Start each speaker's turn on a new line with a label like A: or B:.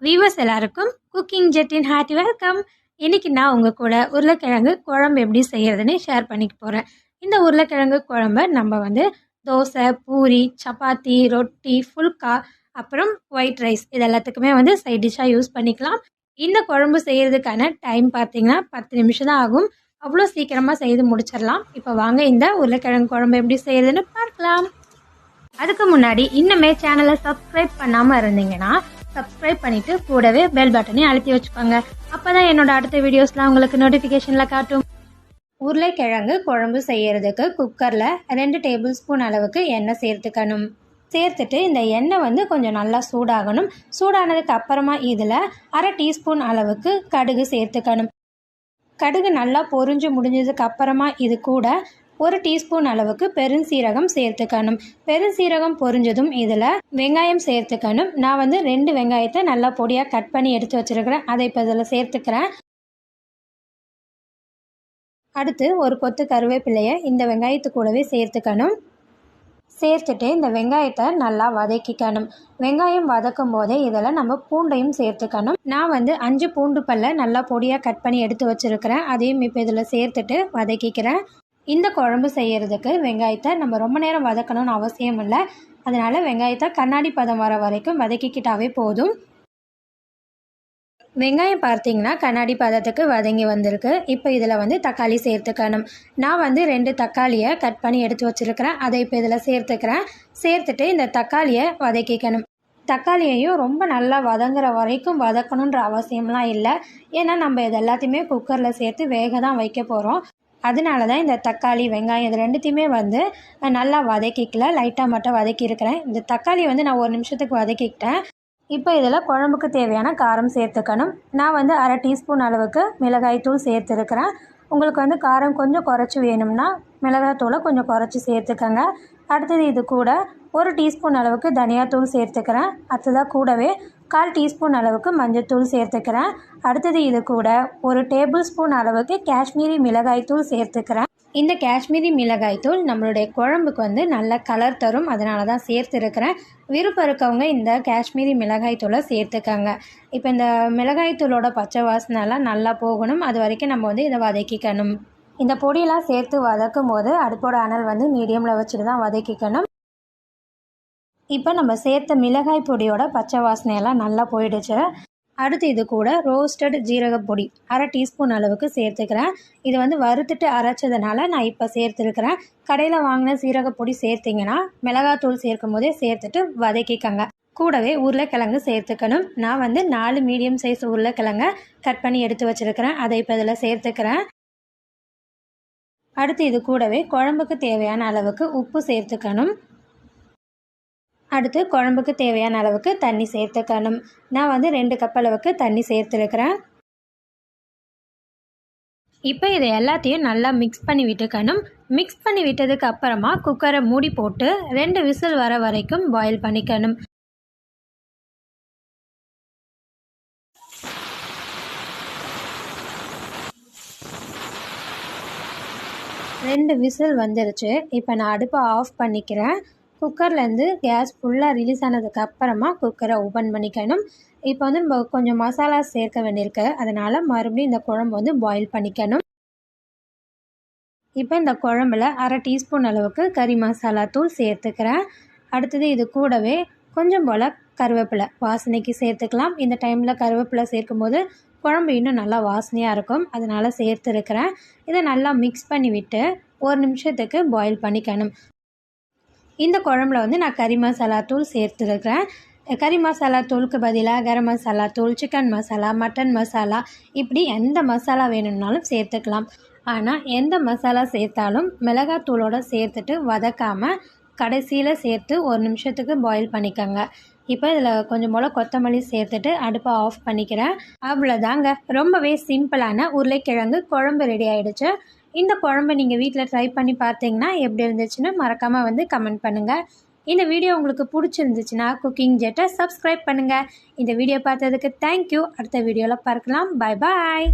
A: Viewers எல்லாருக்கும் cooking ஜெட்டின் hearty welcome. இன்னைக்கு நான் உங்கள் கூட உருளைக்கிழங்கு குழம்பு எப்படி செய்கிறதுன்னு ஷேர் பண்ணிக்க போகிறேன். இந்த உருளைக்கிழங்கு குழம்பை நம்ம தோசை, பூரி, சப்பாத்தி, ரொட்டி, ஃபுல்கா, அப்புறம் ஒயிட் ரைஸ் இது எல்லாத்துக்குமே சைட் டிஷ்ஷாக யூஸ் பண்ணிக்கலாம். இந்த குழம்பு செய்கிறதுக்கான டைம் பார்த்தீங்கன்னா 10 நிமிஷம் தான் ஆகும். அவ்வளோ சீக்கிரமாக செய்து முடிச்சிடலாம். இப்போ வாங்க இந்த உருளைக்கிழங்கு குழம்பு எப்படி செய்கிறதுன்னு பார்க்கலாம். அதுக்கு முன்னாடி இன்னுமே சேனலை சப்ஸ்கிரைப் பண்ணாமல் இருந்தீங்கன்னா சப்ஸ்கிரைப் பண்ணிட்டு கூடவே பெல் பட்டனையும் அழுத்தி வச்சுக்கோங்க. அப்பதான் என்னோட அடுத்த வீடியோஸ்லாம் உங்களுக்கு நோட்டிஃபிகேஷன்ல காட்டும். உருளைக்கிழங்கு குழம்பு செய்யறதுக்கு குக்கர்ல 2 டேபிள் ஸ்பூன் அளவுக்கு எண்ணெய் சேர்த்துக்கணும். சேர்த்துட்டு இந்த எண்ணெய் கொஞ்சம் நல்லா சூடாகணும். சூடானதுக்கு அப்புறமா இதில் 1/2 டீஸ்பூன் அளவுக்கு கடுகு சேர்த்துக்கணும். கடுகு நல்லா பொரிஞ்சு முடிஞ்சதுக்கு அப்புறமா இது கூட 1 டீஸ்பூன் அளவுக்கு பெருஞ்சீரகம் சேர்த்துக்கணும். பெருஞ்சீரகம் பொரிஞ்சதும் இதில் வெங்காயம் சேர்த்துக்கணும். நான் 2 வெங்காயத்தை நல்லா பொடியாக கட் பண்ணி எடுத்து வச்சுருக்கிறேன். அதை இப்போ இதில் சேர்த்துக்கிறேன். அடுத்து ஒரு கொத்து கருவேப்பிலையை இந்த வெங்காயத்து கூடவே சேர்த்துக்கணும். சேர்த்துட்டு இந்த வெங்காயத்தை நல்லா வதக்கிக்கணும். வெங்காயம் வதக்கும் போதே இதில் நம்ம பூண்டையும் சேர்த்துக்கணும். நான் 5 பூண்டு பல்லை நல்லா பொடியாக கட் பண்ணி எடுத்து வச்சுருக்கிறேன். அதையும் இப்போ இதில் சேர்த்துட்டு வதக்கிக்கிறேன். இந்த குழம்பு செய்கிறதுக்கு வெங்காயத்தை நம்ம ரொம்ப நேரம் வதக்கணும்னு அவசியம் இல்லை. அதனால் வெங்காயத்தை கண்ணாடி பதம் வர வரைக்கும் வதக்கிக்கிட்டாவே போதும். வெங்காயம் பார்த்தீங்கன்னா கண்ணாடி பதத்துக்கு வதங்கி வந்திருக்கு. இப்போ இதில் தக்காளி சேர்த்துக்கணும். நான் 2 தக்காளியை கட் பண்ணி எடுத்து வச்சுருக்கிறேன். அதை இப்போ இதில் சேர்த்துக்கிறேன். சேர்த்துட்டு இந்த தக்காளியை வதக்கிக்கணும். தக்காளியையும் ரொம்ப நல்லா வதங்குற வரைக்கும் வதக்கணுன்ற அவசியம்லாம் இல்லை. ஏன்னா நம்ம இது எல்லாத்தையுமே குக்கரில் சேர்த்து வேக தான் வைக்க போகிறோம். அதனால தான் இந்த தக்காளி வெங்காயம் இது ரெண்டுத்தையுமே நல்லா வதக்கிக்கல, லைட்டாக மட்டும் வதக்கியிருக்கிறேன். இந்த தக்காளி நான் 1 நிமிஷத்துக்கு வதக்கிக்கிட்டேன். இப்போ இதில் குழம்புக்கு தேவையான காரம் சேர்த்துக்கணும். நான் 1/2 டீஸ்பூன் அளவுக்கு மிளகாய்த்தூள் சேர்த்துருக்கிறேன். உங்களுக்கு காரம் கொஞ்சம் குறைச்சி வேணும்னா மிளகாய்த்தூளை கொஞ்சம் குறைச்சி சேர்த்துக்கங்க. அடுத்தது இது கூட 1 டீஸ்பூன் அளவுக்கு தனியாத்தூள் சேர்த்துக்கிறேன். அடுத்ததாக கூடவே 1/4 டீஸ்பூன் அளவுக்கு மஞ்சள்தூள் சேர்த்துக்கிறேன். அடுத்தது இது கூட 1 டேபிள் ஸ்பூன் அளவுக்கு காஷ்மீரி மிளகாய்த்தூள் சேர்த்துக்கிறேன். இந்த காஷ்மீரி மிளகாய்த்தூள் நம்மளுடைய குழம்புக்கு நல்ல கலர் தரும். அதனால தான் சேர்த்துருக்கிறேன். விருப்பம் இருக்கவங்க இந்த காஷ்மீரி மிளகாய்த்தூளை சேர்த்துக்கங்க. இப்போ இந்த மிளகாய்த்தூளோட பச்சை வாசனைலாம் நல்லா போகணும். அது வரைக்கும் நம்ம இதை வதக்கிக்கணும். இந்த பொடியெல்லாம் சேர்த்து வதக்கும் போது அடுப்போட அனல் மீடியமில் வச்சுட்டு தான் வதக்கிக்கணும். இப்போ நம்ம சேர்த்த மிளகாய் பொடியோட பச்சை வாசனையெல்லாம் நல்லா போயிடுச்சு. அடுத்து இது கூட ரோஸ்டட் ஜீரக பொடி 1/2 டீஸ்பூன் அளவுக்கு சேர்த்துக்கிறேன். இது வறுத்துட்டு அரைச்சதுனால நான் இப்போ சேர்த்துருக்கிறேன். கடையில் வாங்கின ஜீரக பொடி சேர்த்திங்கன்னா மிளகாத்தூள் சேர்க்கும் போதே சேர்த்துட்டு வதக்கிக்கங்க. கூடவே உருளைக்கிழங்கு சேர்த்துக்கணும். நான் 4 மீடியம் சைஸ் உருளைக்கிழங்க கட் பண்ணி எடுத்து வச்சுருக்கிறேன். அதை இப்போ இதில் சேர்த்துக்கிறேன். அடுத்து இது கூடவே குழம்புக்கு தேவையான அளவுக்கு உப்பு சேர்த்துக்கணும். அடுத்து குழம்புக்கு தேவையான அளவுக்கு தண்ணி சேர்த்துக்கணும். நான் 2 கப் அளவுக்கு தண்ணி சேர்த்துருக்கிறேன். இப்போ இதை எல்லாத்தையும் நல்லா மிக்ஸ் பண்ணி விட்டுக்கணும். மிக்ஸ் பண்ணி விட்டதுக்கு அப்புறமா குக்கரை மூடி போட்டு 2 விசில் வர வரைக்கும் பாயில் பண்ணிக்கணும். ரெண்டு விசில் வந்துருச்சு. இப்போ நான் அடுப்பை ஆஃப் பண்ணிக்கிறேன். குக்கர்லேருந்து கேஸ் ஃபுல்லாக ரிலீஸ் ஆனதுக்கு அப்புறமா குக்கரை ஓப்பன் பண்ணிக்கணும். இப்போ நம்ம கொஞ்சம் மசாலா சேர்க்க வேண்டியிருக்கு. அதனால் மறுபடியும் இந்த குழம்பு பாயில் பண்ணிக்கணும். இப்போ இந்த குழம்புல 1/2 டீஸ்பூன் அளவுக்கு கறி மசாலா தூள் சேர்த்துக்கிறேன். அடுத்தது இது கூடவே கொஞ்சம் போல் கருவேப்பிலை வாசனைக்கு சேர்த்துக்கலாம். இந்த டைமில் கருவேப்பிலை சேர்க்கும்போது குழம்பு இன்னும் நல்லா வாசனையாக இருக்கும். அதனால் சேர்த்துருக்கிறேன். இதை நல்லா மிக்ஸ் பண்ணி விட்டு 1 நிமிஷத்துக்கு பாயில் பண்ணிக்கணும். இந்த குழம்புல நான் கறி மசாலா தூள் சேர்த்துருக்கிறேன். கறி மசாலா தூளுக்கு பதிலாக கரம் மசாலா தூள், சிக்கன் மசாலா, மட்டன் மசாலா இப்படி எந்த மசாலா வேணும்னாலும் சேர்த்துக்கலாம். ஆனால் எந்த மசாலா சேர்த்தாலும் மிளகாத்தூளோடு சேர்த்துட்டு வதக்காமல் கடைசியில் சேர்த்து 1 நிமிஷத்துக்கு பாயில் பண்ணிக்கோங்க. இப்போ இதில் கொஞ்சம் போல் கொத்தமல்லி சேர்த்துட்டு அடுப்பை ஆஃப் பண்ணிக்கிறேன். அவ்வளோதாங்க, ரொம்பவே சிம்பிளான உருளைக்கிழங்கு குழம்பு ரெடி ஆகிடுச்சு. இந்த குழம்பு நீங்கள் வீட்டில் ட்ரை பண்ணி பார்த்தீங்கன்னா எப்படி இருந்துச்சுன்னு மறக்காமல் கமெண்ட் பண்ணுங்கள். இந்த வீடியோ உங்களுக்கு பிடிச்சிருந்துச்சுன்னா குக்கிங் ஜெட்டை சப்ஸ்கிரைப் பண்ணுங்கள். இந்த வீடியோ பார்த்ததுக்கு தேங்க்யூ. அடுத்த வீடியோவில் பார்க்கலாம். பாய் பாய்.